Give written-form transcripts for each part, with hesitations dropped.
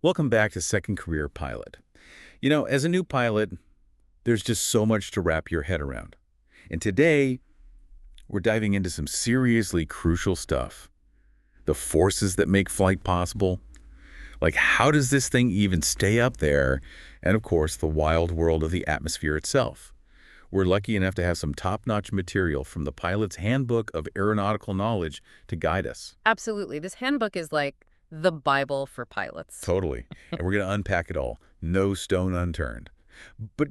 Welcome back to Second Career Pilot. As a new pilot, there's just so much to wrap your head around. And today, we're diving into some seriously crucial stuff. The forces that make flight possible. Like, how does this thing even stay up there? And of course, the wild world of the atmosphere itself. We're lucky enough to have some top-notch material from the pilot's Handbook of Aeronautical Knowledge to guide us. Absolutely. This handbook is like the Bible for pilots. Totally. And we're going to unpack it all. No stone unturned. But,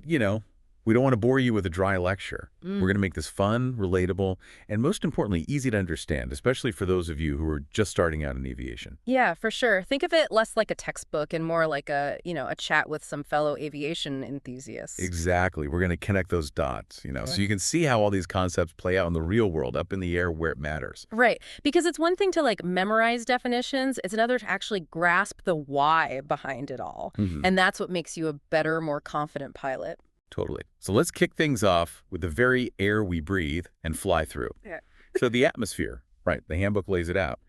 we don't want to bore you with a dry lecture. We're going to make this fun, relatable, and most importantly, easy to understand, especially for those of you who are just starting out in aviation. Yeah, for sure. Think of it less like a textbook and more like a chat with some fellow aviation enthusiasts. Exactly. We're going to connect those dots, so you can see how all these concepts play out in the real world, up in the air where it matters. Right. Because it's one thing to memorize definitions, it's another to actually grasp the why behind it all. And that's what makes you a better, more confident pilot. Totally. So let's kick things off with the very air we breathe and fly through. Yeah. So the atmosphere, right, the handbook lays it out.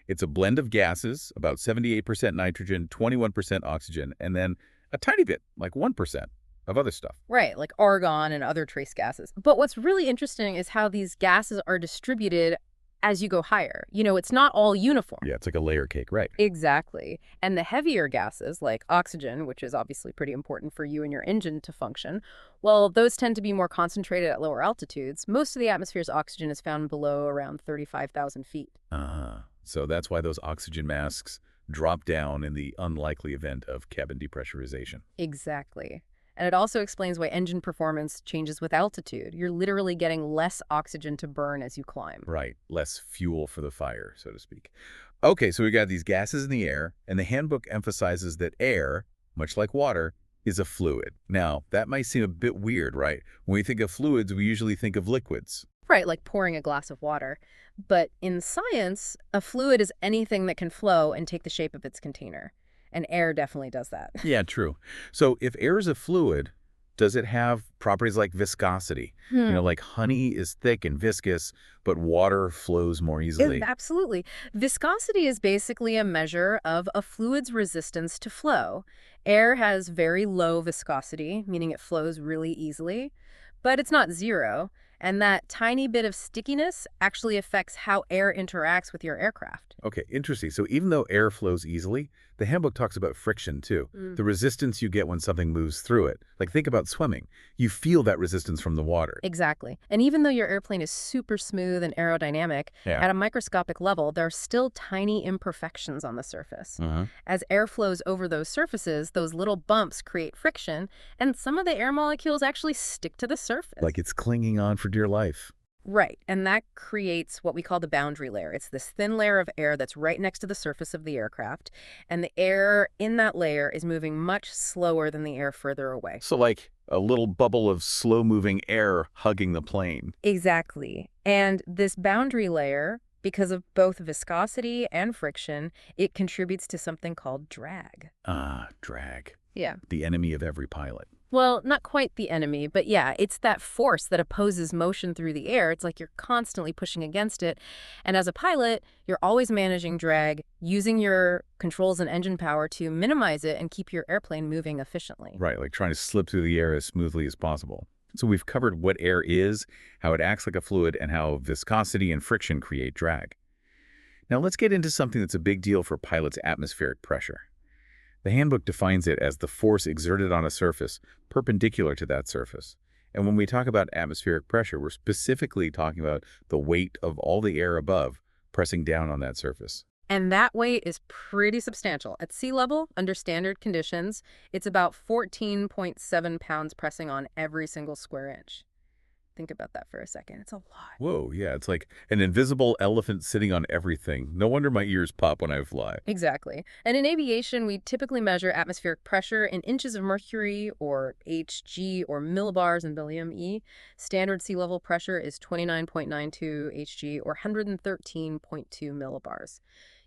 It's a blend of gases, about 78% nitrogen, 21% oxygen, and then a tiny bit, like 1%, of other stuff. Right, like argon and other trace gases. But what's really interesting is how these gases are distributed as you go higher. It's not all uniform. Yeah, it's like a layer cake, right? Exactly. And the heavier gases, like oxygen, which is obviously pretty important for you and your engine to function, well, those tend to be more concentrated at lower altitudes. Most of the atmosphere's oxygen is found below around 35,000 feet. So that's why those oxygen masks drop down in the unlikely event of cabin depressurization. Exactly. And it also explains why engine performance changes with altitude. You're literally getting less oxygen to burn as you climb. Right, less fuel for the fire, so to speak. Okay, so we got these gases in the air, and the handbook emphasizes that air, much like water, is a fluid. Now, that might seem a bit weird, right? When we think of fluids, we usually think of liquids. Right, like pouring a glass of water. But in science, a fluid is anything that can flow and take the shape of its container. And air definitely does that. Yeah, true. So if air is a fluid, does it have properties like viscosity? Like honey is thick and viscous, but water flows more easily. Absolutely. Viscosity is basically a measure of a fluid's resistance to flow. Air has very low viscosity, meaning it flows really easily, but it's not zero. And that tiny bit of stickiness actually affects how air interacts with your aircraft. Okay, interesting. So even though air flows easily, the handbook talks about friction too. The resistance you get when something moves through it. Like think about swimming. You feel that resistance from the water. Exactly. And even though your airplane is super smooth and aerodynamic, Yeah. at a microscopic level, there are still tiny imperfections on the surface. As air flows over those surfaces, those little bumps create friction, and some of the air molecules actually stick to the surface. Like it's clinging on for dear life. Right, and that creates what we call the boundary layer. It's this thin layer of air that's right next to the surface of the aircraft, and the air in that layer is moving much slower than the air further away. So like a little bubble of slow-moving air hugging the plane. Exactly. And this boundary layer, because of both viscosity and friction, it contributes to something called drag. Drag. Yeah. The enemy of every pilot. Well, not quite the enemy, but yeah, it's that force that opposes motion through the air. It's like you're constantly pushing against it. And as a pilot, you're always managing drag, using your controls and engine power to minimize it and keep your airplane moving efficiently. Right, like trying to slip through the air as smoothly as possible. So we've covered what air is, how it acts like a fluid, and how viscosity and friction create drag. Now let's get into something that's a big deal for pilots' atmospheric pressure. The handbook defines it as the force exerted on a surface perpendicular to that surface. And when we talk about atmospheric pressure, we're specifically talking about the weight of all the air above pressing down on that surface. And that weight is pretty substantial. At sea level, under standard conditions, it's about 14.7 pounds pressing on every single square inch. Think about that for a second. It's a lot. Whoa, yeah, it's like an invisible elephant sitting on everything. No wonder my ears pop when I fly. Exactly. And in aviation, we typically measure atmospheric pressure in inches of mercury, or Hg, or millibars in billion E. Standard sea level pressure is 29.92 Hg, or 113.2 millibars.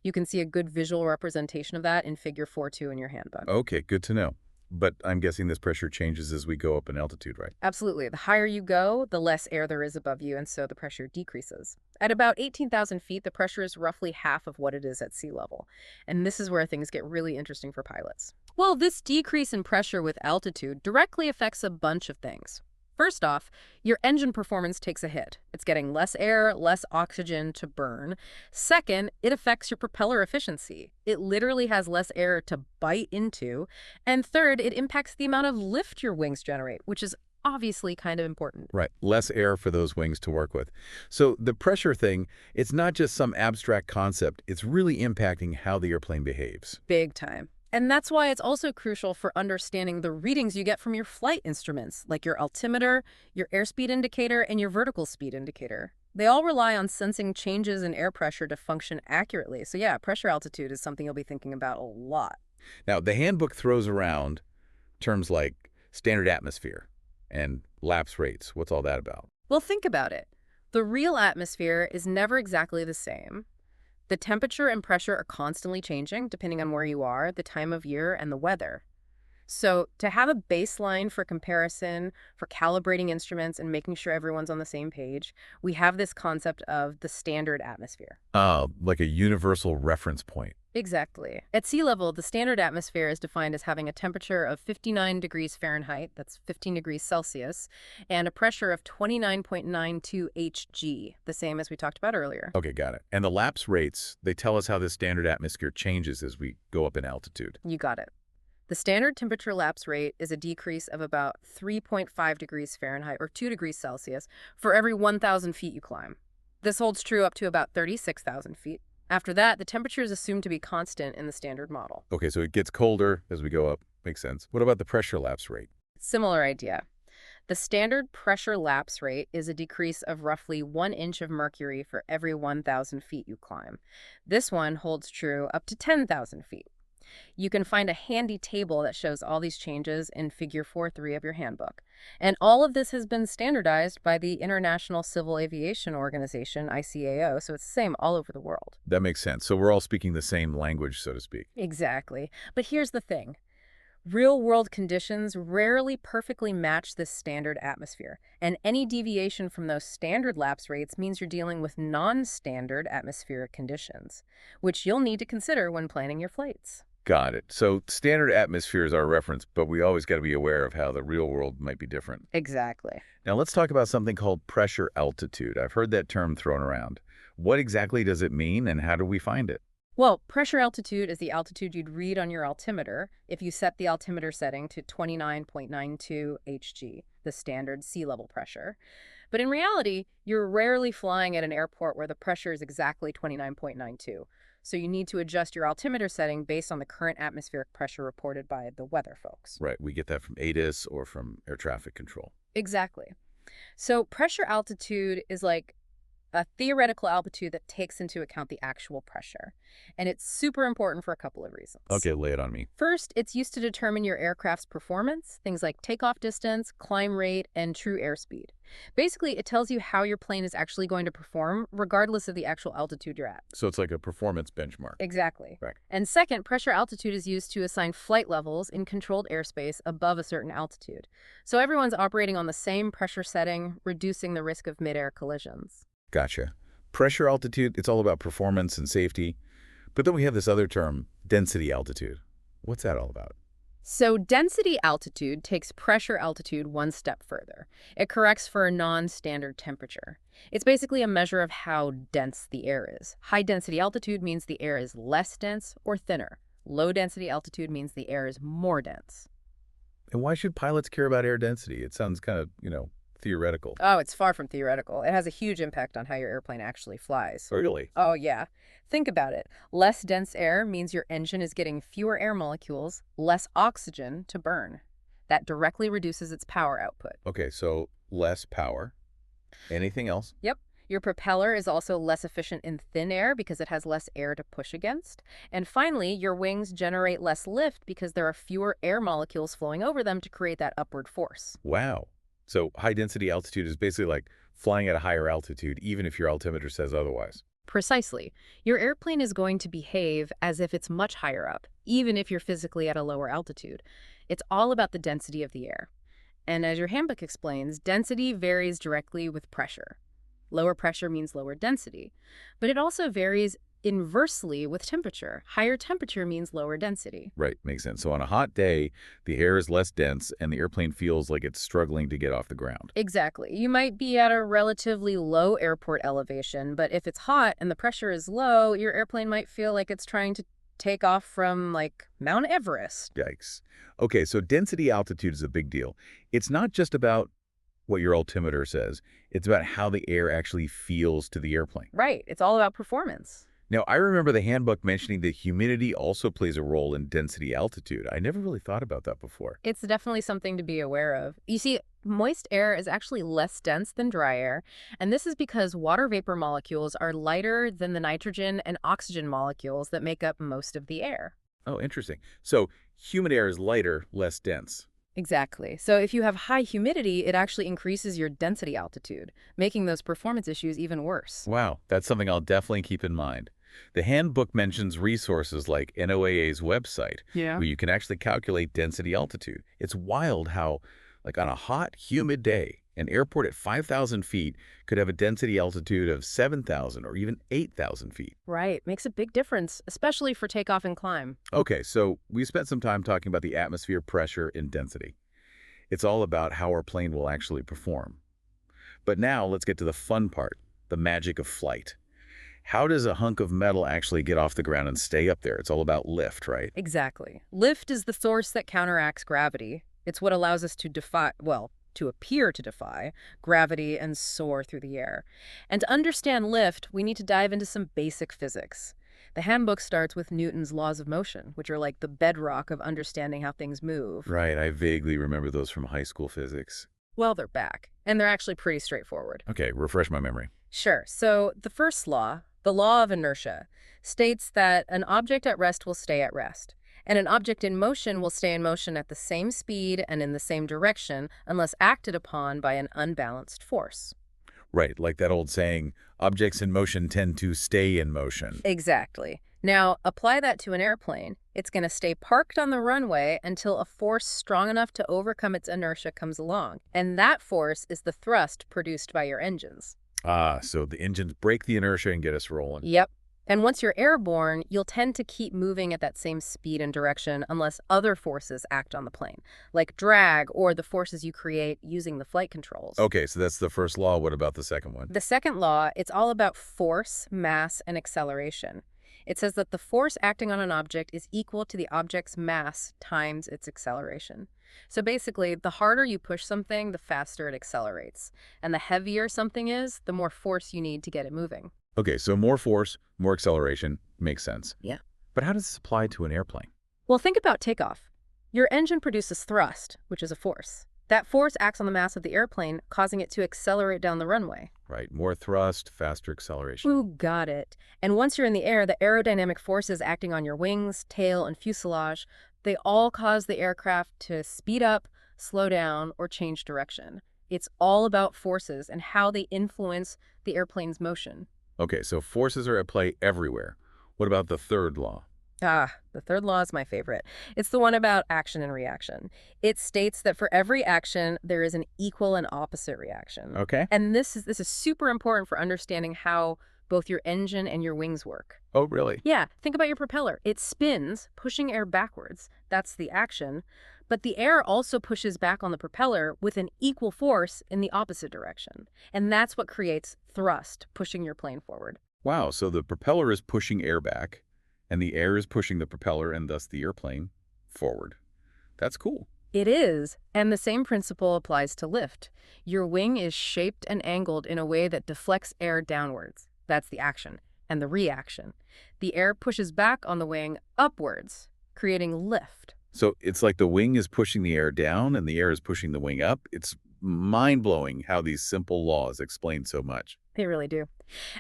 You can see a good visual representation of that in Figure 4.2 in your handbook. Okay, good to know. But I'm guessing this pressure changes as we go up in altitude, right? Absolutely. The higher you go, the less air there is above you, and so the pressure decreases. At about 18,000 feet, the pressure is roughly half of what it is at sea level. And this is where things get really interesting for pilots. Well, this decrease in pressure with altitude directly affects a bunch of things. First off, your engine performance takes a hit. It's getting less air, less oxygen to burn. Second, it affects your propeller efficiency. It literally has less air to bite into. And third, it impacts the amount of lift your wings generate, which is obviously kind of important. Right. Less air for those wings to work with. So the pressure thing, it's not just some abstract concept. It's really impacting how the airplane behaves. Big time. And that's why it's also crucial for understanding the readings you get from your flight instruments, like your altimeter, your airspeed indicator, and your vertical speed indicator. They all rely on sensing changes in air pressure to function accurately. So yeah, pressure altitude is something you'll be thinking about a lot. Now, the handbook throws around terms like standard atmosphere and lapse rates. What's all that about? Well, think about it. The real atmosphere is never exactly the same. The temperature and pressure are constantly changing depending on where you are, the time of year, and the weather. So to have a baseline for comparison, for calibrating instruments and making sure everyone's on the same page, we have this concept of the standard atmosphere. Like a universal reference point. Exactly. At sea level, the standard atmosphere is defined as having a temperature of 59 degrees Fahrenheit, that's 15 degrees Celsius, and a pressure of 29.92 Hg, the same as we talked about earlier. Okay, got it. And the lapse rates, they tell us how this standard atmosphere changes as we go up in altitude. You got it. The standard temperature lapse rate is a decrease of about 3.5 degrees Fahrenheit or 2 degrees Celsius for every 1,000 feet you climb. This holds true up to about 36,000 feet. After that, the temperature is assumed to be constant in the standard model. Okay, so it gets colder as we go up. Makes sense. What about the pressure lapse rate? Similar idea. The standard pressure lapse rate is a decrease of roughly 1 inch of mercury for every 1,000 feet you climb. This one holds true up to 10,000 feet. You can find a handy table that shows all these changes in Figure 4.3 of your handbook. And all of this has been standardized by the International Civil Aviation Organization, ICAO, so it's the same all over the world. That makes sense. So we're all speaking the same language, so to speak. Exactly. But here's the thing. Real-world conditions rarely perfectly match this standard atmosphere, and any deviation from those standard lapse rates means you're dealing with non-standard atmospheric conditions, which you'll need to consider when planning your flights. Got it. So standard atmosphere is our reference, but we always got to be aware of how the real world might be different. Exactly. Now let's talk about something called pressure altitude. I've heard that term thrown around. What exactly does it mean and how do we find it? Well, pressure altitude is the altitude you'd read on your altimeter if you set the altimeter setting to 29.92 Hg, the standard sea level pressure. But in reality, you're rarely flying at an airport where the pressure is exactly 29.92. So you need to adjust your altimeter setting based on the current atmospheric pressure reported by the weather folks. Right, we get that from ATIS or from air traffic control. Exactly. So pressure altitude is like a theoretical altitude that takes into account the actual pressure. And it's super important for a couple of reasons. Okay, lay it on me. First, it's used to determine your aircraft's performance, things like takeoff distance, climb rate, and true airspeed. Basically, it tells you how your plane is actually going to perform, regardless of the actual altitude you're at. So it's like a performance benchmark. Exactly. Right. And second, pressure altitude is used to assign flight levels in controlled airspace above a certain altitude. So everyone's operating on the same pressure setting, reducing the risk of mid-air collisions. Gotcha. Pressure altitude, it's all about performance and safety. But then we have this other term, density altitude. What's that all about? So density altitude takes pressure altitude one step further. It corrects for a non-standard temperature. It's basically a measure of how dense the air is. High density altitude means the air is less dense or thinner. Low density altitude means the air is more dense. And why should pilots care about air density? It sounds kind of, theoretical. Oh, it's far from theoretical. It has a huge impact on how your airplane actually flies. Really? Oh, yeah. Think about it. Less dense air means your engine is getting fewer air molecules, less oxygen to burn. That directly reduces its power output. Okay, so less power. Anything else? Yep. Your propeller is also less efficient in thin air because it has less air to push against. And finally, your wings generate less lift because there are fewer air molecules flowing over them to create that upward force. Wow. So high density altitude is basically like flying at a higher altitude, even if your altimeter says otherwise. Precisely. Your airplane is going to behave as if it's much higher up, even if you're physically at a lower altitude. It's all about the density of the air. And as your handbook explains, density varies directly with pressure. Lower pressure means lower density. But it also varies inversely with temperature. Higher temperature means lower density. Right, makes sense. So on a hot day, the air is less dense and the airplane feels like it's struggling to get off the ground. Exactly. You might be at a relatively low airport elevation, but if it's hot and the pressure is low, your airplane might feel like it's trying to take off from, like, Mount Everest. Yikes. Okay, so density altitude is a big deal. It's not just about what your altimeter says. It's about how the air actually feels to the airplane. Right. It's all about performance. Now, I remember the handbook mentioning that humidity also plays a role in density altitude. I never really thought about that before. It's definitely something to be aware of. You see, moist air is actually less dense than dry air, and this is because water vapor molecules are lighter than the nitrogen and oxygen molecules that make up most of the air. Oh, interesting. So humid air is lighter, less dense. Exactly. So if you have high humidity, it actually increases your density altitude, making those performance issues even worse. Wow, that's something I'll definitely keep in mind. The handbook mentions resources like NOAA's website, Yeah. where you can actually calculate density altitude. It's wild how, like on a hot, humid day, an airport at 5,000 feet could have a density altitude of 7,000 or even 8,000 feet. Right. Makes a big difference, especially for takeoff and climb. Okay, so we spent some time talking about the atmosphere pressure and density. It's all about how our plane will actually perform. But now let's get to the fun part, the magic of flight. How does a hunk of metal actually get off the ground and stay up there? It's all about lift, right? Exactly. Lift is the source that counteracts gravity. It's what allows us to defy, well, to appear to defy gravity and soar through the air. And to understand lift, we need to dive into some basic physics. The handbook starts with Newton's laws of motion, which are like the bedrock of understanding how things move. Right, I vaguely remember those from high school physics. Well, they're back, and they're actually pretty straightforward. Okay, refresh my memory. Sure. So the first law, the law of inertia, states that an object at rest will stay at rest, and an object in motion will stay in motion at the same speed and in the same direction unless acted upon by an unbalanced force. Right, like that old saying, objects in motion tend to stay in motion. Exactly. Now, apply that to an airplane. It's going to stay parked on the runway until a force strong enough to overcome its inertia comes along. And that force is the thrust produced by your engines. Ah, so the engines break the inertia and get us rolling. Yep. And once you're airborne, you'll tend to keep moving at that same speed and direction unless other forces act on the plane, like drag or the forces you create using the flight controls. Okay, so that's the first law. What about the second one? The second law, it's all about force, mass, and acceleration. It says that the force acting on an object is equal to the object's mass times its acceleration. So basically, the harder you push something, the faster it accelerates. And the heavier something is, the more force you need to get it moving. Okay, so more force, more acceleration, makes sense. Yeah. But how does this apply to an airplane? Well, think about takeoff. Your engine produces thrust, which is a force. That force acts on the mass of the airplane, causing it to accelerate down the runway. Right, more thrust, faster acceleration. Ooh, got it. And once you're in the air, the aerodynamic forces acting on your wings, tail, and fuselage, they all cause the aircraft to speed up, slow down, or change direction. It's all about forces and how they influence the airplane's motion. Okay, so forces are at play everywhere. What about the third law? The third law is my favorite. It's the one about action and reaction. It states that for every action, there is an equal and opposite reaction. Okay. And this is super important for understanding how both your engine and your wings work. Oh, really? Yeah, think about your propeller. It spins, pushing air backwards. That's the action. But the air also pushes back on the propeller with an equal force in the opposite direction. And that's what creates thrust, pushing your plane forward. Wow, so the propeller is pushing air back, and the air is pushing the propeller and thus the airplane forward. That's cool. It is, and the same principle applies to lift. Your wing is shaped and angled in a way that deflects air downwards. That's the action. And the reaction. The air pushes back on the wing upwards, creating lift. So it's like the wing is pushing the air down and the air is pushing the wing up. It's mind-blowing how these simple laws explain so much. They really do.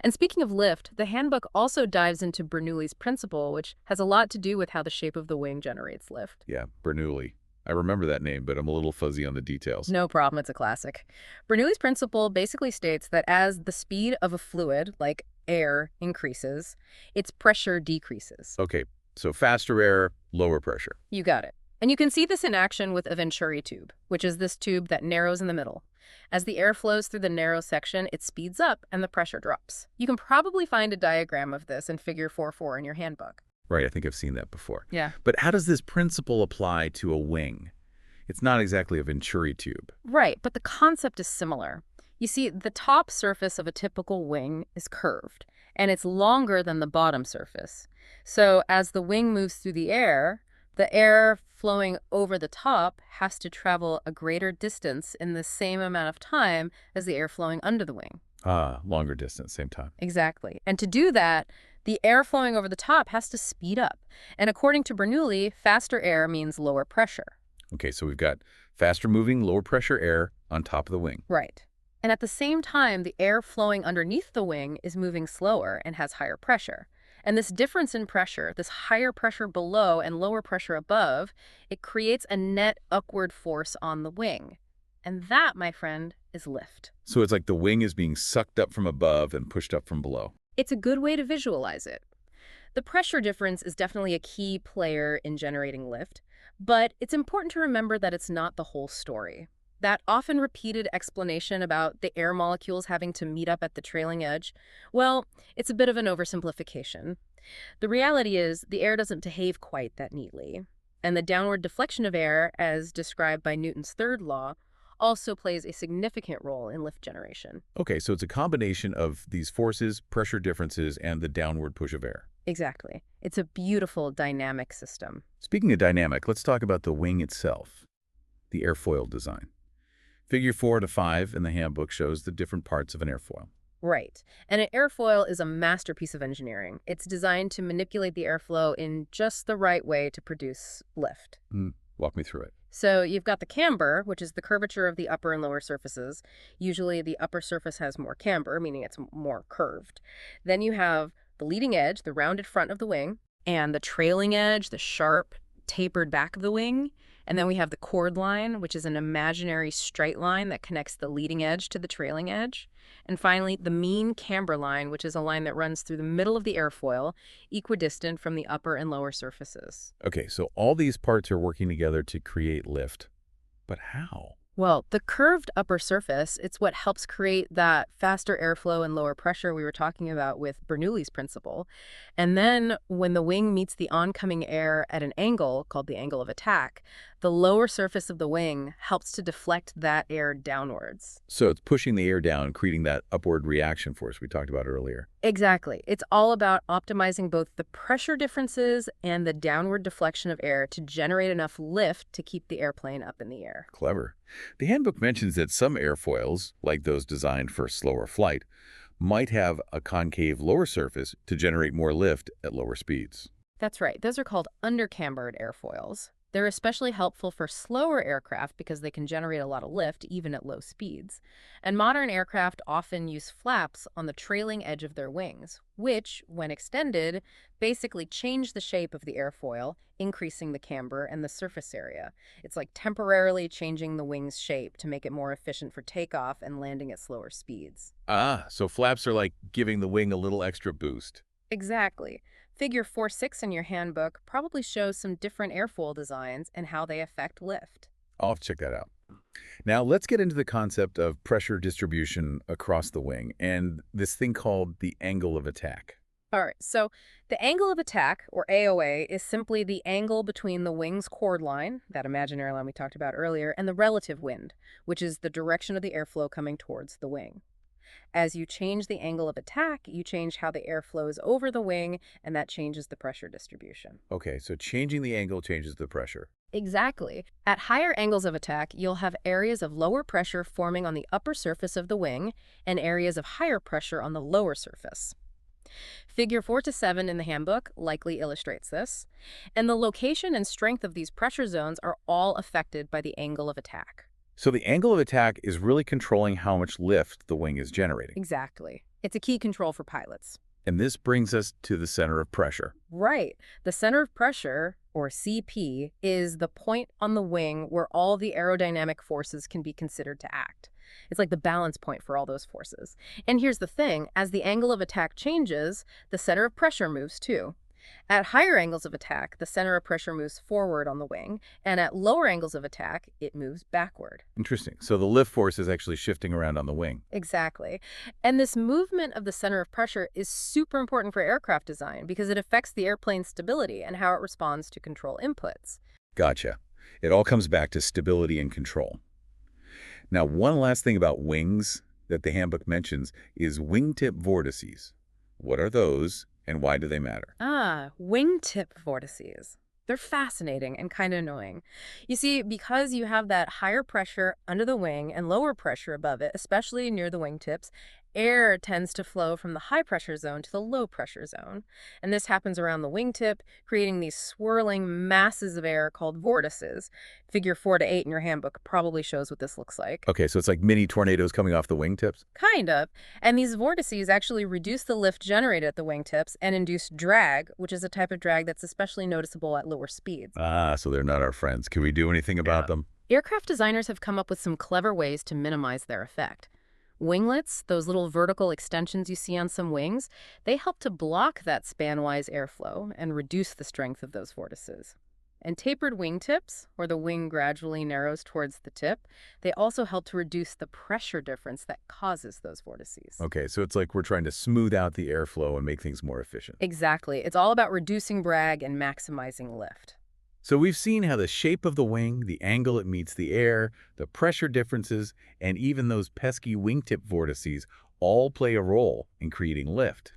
And speaking of lift, the handbook also dives into Bernoulli's principle, which has a lot to do with how the shape of the wing generates lift. Yeah, Bernoulli. I remember that name, but I'm a little fuzzy on the details. No problem, it's a classic. Bernoulli's principle basically states that as the speed of a fluid, like air increases, its pressure decreases. Okay, so faster air, lower pressure. You got it. And you can see this in action with a Venturi tube, which is this tube that narrows in the middle. As the air flows through the narrow section, it speeds up and the pressure drops. You can probably find a diagram of this in Figure 4.4 in your handbook. Right, I think I've seen that before. Yeah. But how does this principle apply to a wing? It's not exactly a Venturi tube. Right, but the concept is similar. You see, the top surface of a typical wing is curved, and it's longer than the bottom surface. So as the wing moves through the air flowing over the top has to travel a greater distance in the same amount of time as the air flowing under the wing. Ah, longer distance, same time. Exactly. And to do that, the air flowing over the top has to speed up. And according to Bernoulli, faster air means lower pressure. Okay, so we've got faster moving, lower pressure air on top of the wing. Right. And at the same time, the air flowing underneath the wing is moving slower and has higher pressure. And this difference in pressure, this higher pressure below and lower pressure above, it creates a net upward force on the wing. And that, my friend, is lift. So it's like the wing is being sucked up from above and pushed up from below. It's a good way to visualize it. The pressure difference is definitely a key player in generating lift, but it's important to remember that it's not the whole story. That often repeated explanation about the air molecules having to meet up at the trailing edge, well, it's a bit of an oversimplification. The reality is the air doesn't behave quite that neatly. And the downward deflection of air, as described by Newton's third law, also plays a significant role in lift generation. Okay, so it's a combination of these forces, pressure differences, and the downward push of air. Exactly. It's a beautiful dynamic system. Speaking of dynamic, let's talk about the wing itself, the airfoil design. Figure 4 to 5 in the handbook shows the different parts of an airfoil. Right. And an airfoil is a masterpiece of engineering. It's designed to manipulate the airflow in just the right way to produce lift. Walk me through it. So you've got the camber, which is the curvature of the upper and lower surfaces. Usually the upper surface has more camber, meaning it's more curved. Then you have the leading edge, the rounded front of the wing, and the trailing edge, the sharp, tapered back of the wing. And then we have the chord line, which is an imaginary straight line that connects the leading edge to the trailing edge. And finally, the mean camber line, which is a line that runs through the middle of the airfoil, equidistant from the upper and lower surfaces. Okay, so all these parts are working together to create lift. But how? Well, the curved upper surface, it's what helps create that faster airflow and lower pressure we were talking about with Bernoulli's principle. And then when the wing meets the oncoming air at an angle called the angle of attack, the lower surface of the wing helps to deflect that air downwards. So it's pushing the air down, creating that upward reaction force we talked about earlier. Exactly. It's all about optimizing both the pressure differences and the downward deflection of air to generate enough lift to keep the airplane up in the air. Clever. The handbook mentions that some airfoils, like those designed for slower flight, might have a concave lower surface to generate more lift at lower speeds. That's right. Those are called undercambered airfoils. They're especially helpful for slower aircraft because they can generate a lot of lift even at low speeds. And modern aircraft often use flaps on the trailing edge of their wings, which, when extended, basically change the shape of the airfoil, increasing the camber and the surface area. It's like temporarily changing the wing's shape to make it more efficient for takeoff and landing at slower speeds. Ah, so flaps are like giving the wing a little extra boost. Exactly. Figure 4.6 in your handbook probably shows some different airfoil designs and how they affect lift. I'll have to check that out. Now, let's get into the concept of pressure distribution across the wing and this thing called the angle of attack. All right, so the angle of attack, or AOA, is simply the angle between the wing's chord line, that imaginary line we talked about earlier, and the relative wind, which is the direction of the airflow coming towards the wing. As you change the angle of attack, you change how the air flows over the wing, and that changes the pressure distribution. Okay, so changing the angle changes the pressure. Exactly. At higher angles of attack, you'll have areas of lower pressure forming on the upper surface of the wing and areas of higher pressure on the lower surface. Figure 4 to 7 in the handbook likely illustrates this, and the location and strength of these pressure zones are all affected by the angle of attack. So the angle of attack is really controlling how much lift the wing is generating. Exactly. It's a key control for pilots. And this brings us to the center of pressure. Right. The center of pressure, or CP, is the point on the wing where all the aerodynamic forces can be considered to act. It's like the balance point for all those forces. And here's the thing, as the angle of attack changes, the center of pressure moves too. At higher angles of attack, the center of pressure moves forward on the wing, and at lower angles of attack, it moves backward. Interesting. So the lift force is actually shifting around on the wing. Exactly. And this movement of the center of pressure is super important for aircraft design because it affects the airplane's stability and how it responds to control inputs. Gotcha. It all comes back to stability and control. Now, one last thing about wings that the handbook mentions is wingtip vortices. What are those, and why do they matter? Wingtip vortices. They're fascinating and kind of annoying. You see, because you have that higher pressure under the wing and lower pressure above it, especially near the wingtips, air tends to flow from the high pressure zone to the low pressure zone. And this happens around the wingtip, creating these swirling masses of air called vortices. Figure 4 to 8 in your handbook probably shows what this looks like. Okay, so it's like mini tornadoes coming off the wingtips? Kind of. And these vortices actually reduce the lift generated at the wingtips and induce drag, which is a type of drag that's especially noticeable at lower speeds. Ah, so they're not our friends. Can we do anything about them? Aircraft designers have come up with some clever ways to minimize their effect. Winglets, those little vertical extensions you see on some wings, they help to block that span-wise airflow and reduce the strength of those vortices. And tapered wingtips, where the wing gradually narrows towards the tip, they also help to reduce the pressure difference that causes those vortices. Okay, so it's like we're trying to smooth out the airflow and make things more efficient. Exactly. It's all about reducing drag and maximizing lift. So we've seen how the shape of the wing, the angle it meets the air, the pressure differences, and even those pesky wingtip vortices all play a role in creating lift.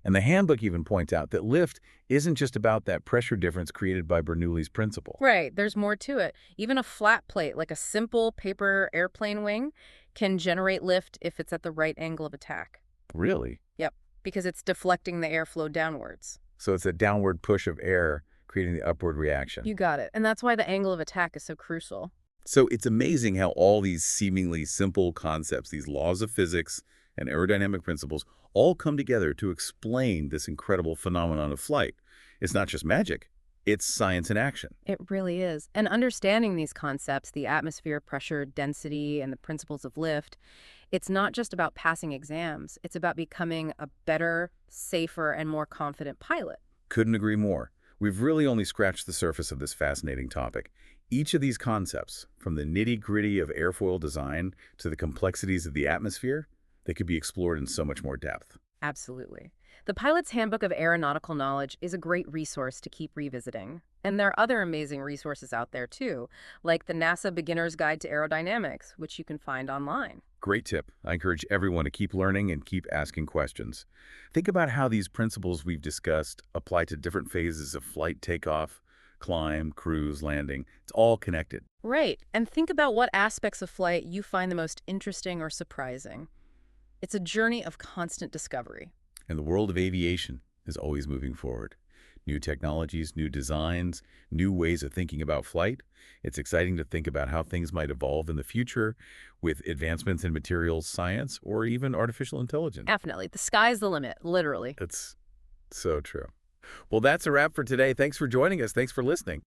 And the handbook even points out that lift isn't just about that pressure difference created by Bernoulli's principle. Right, there's more to it. Even a flat plate, like a simple paper airplane wing, can generate lift if it's at the right angle of attack. Really? Yep, because it's deflecting the airflow downwards. So it's a downward push of air creating the upward reaction. You got it. And that's why the angle of attack is so crucial. So it's amazing how all these seemingly simple concepts, these laws of physics and aerodynamic principles, all come together to explain this incredible phenomenon of flight. It's not just magic, it's science in action. It really is. And understanding these concepts, the atmosphere, pressure, density, and the principles of lift, it's not just about passing exams. It's about becoming a better, safer, and more confident pilot. Couldn't agree more. We've really only scratched the surface of this fascinating topic. Each of these concepts, from the nitty-gritty of airfoil design to the complexities of the atmosphere, they could be explored in so much more depth. Absolutely. The Pilot's Handbook of Aeronautical Knowledge is a great resource to keep revisiting. And there are other amazing resources out there, too, like the NASA Beginner's Guide to Aerodynamics, which you can find online. Great tip. I encourage everyone to keep learning and keep asking questions. Think about how these principles we've discussed apply to different phases of flight takeoff, climb, cruise, landing. It's all connected. Right. And think about what aspects of flight you find the most interesting or surprising. It's a journey of constant discovery. And the world of aviation is always moving forward. New technologies, new designs, new ways of thinking about flight. It's exciting to think about how things might evolve in the future with advancements in materials science or even artificial intelligence. Definitely. The sky's the limit, literally. It's so true. Well, that's a wrap for today. Thanks for joining us. Thanks for listening.